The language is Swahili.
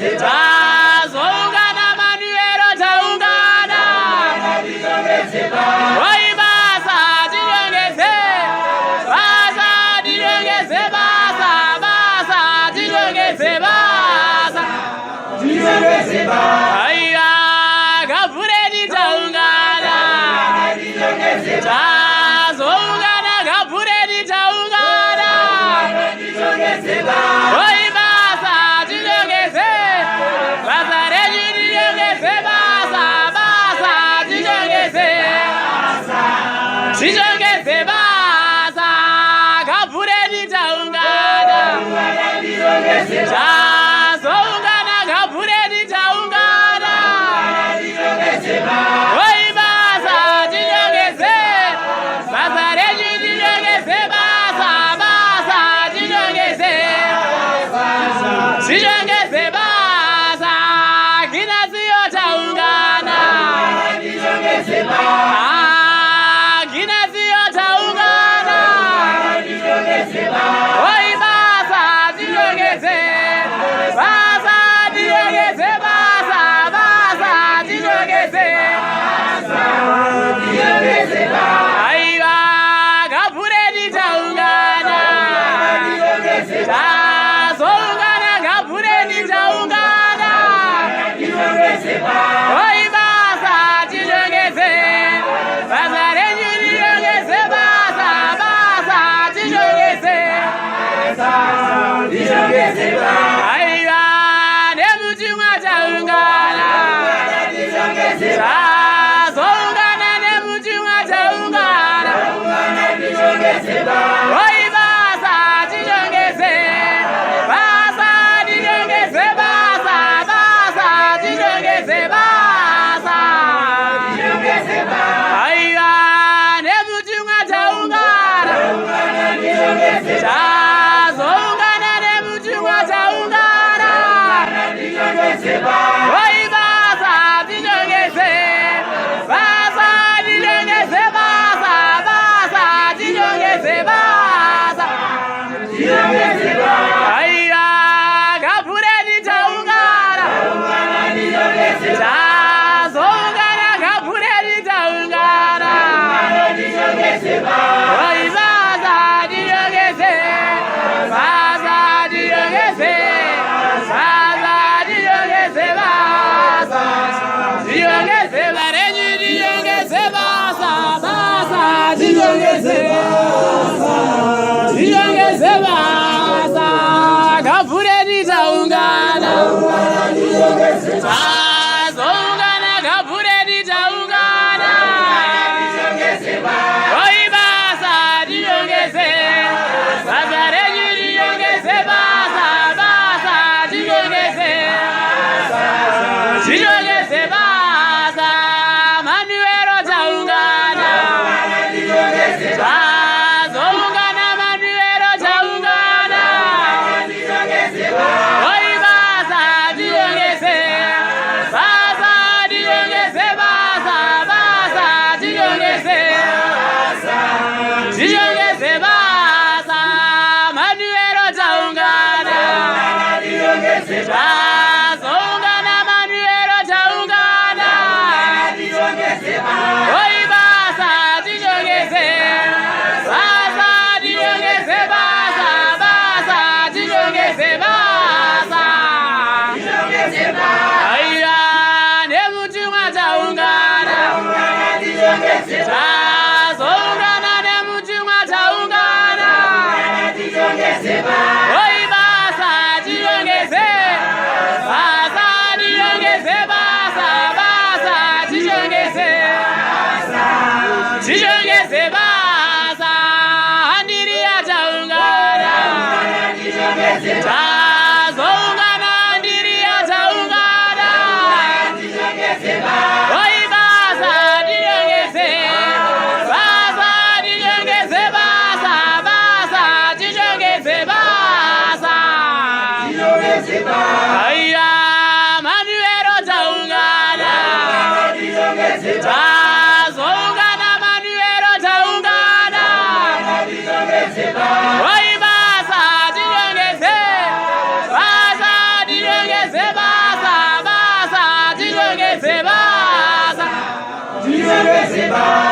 tazoungana Manuelo taungana oi basa tinyongeze basa tinyongeze basa basa tinyongeze basa aya Gabhureni taungana tazoungana Gabhureni taungana oi basa tinyongeze basa renyu tinyongeze basa basa tinyongeze tinyongeze basa Gabhureni taungana tazoungana Gabhureni taungana oi basa tinyongeze basa renyu tinyongeze basa basa tinyongeze tinyongeze basa Ginazio taungana Ginazio taungana oi basa tinyongeze basa tinyongeze basa basa tinyongeze aiwa Gabhureni taungana tazoungana Gabhureni taungana oi basa tinyongeze basa renyu tinyongeze basa basa tinyongeze aiwa nemutimwa taungana tazoungana nemutimwa taungana oi basa tinyongeze basa tinyongeze basa basa tinyongeze basa aiwa nemutimwa taungana tazoungana nemutimwa taungana oi basa tinyongeze basa tinyongeze basa basa tinyongeze basa aiwa Gabhureni taungana tazoungana Gabhureni taungana oi basa tinyongeze basa tinyongeze basa tinyongeze basa tinyongeze renyu tinyongeze basa basa tinyongeze tinyongeze basa Gabhureni taungana tazoungana Gabhureni taungana oi basa tinyongeze basa renyu tinyongeze basa basa tinyongeze tinyongeze basa Manuelo taungana tazoungana Manuelo taungana oi basa tinyongeze basa tinyongeze basa basa tinyongeze tinyongeze basa Manuelo taungana tazoungana Manuelo taungana oi basa tinyongeze basa tinyongeze basa basa tinyongeze basa aiwa nemutimwa taungana tazoungana nemutimwa taungana oi basa tinyongeze basa tinyongeze basa basa tinyongeze tinyongeze basa Andiria taungana tazoungana Andiria taungana oi basa tinyongeze basa tinyongeze basa basa tinyongeze basa aiwa Manuelo taungana tazoungana Manuelo taungana oi basa tinyongeze basa tinyongeze basa Zanzibar.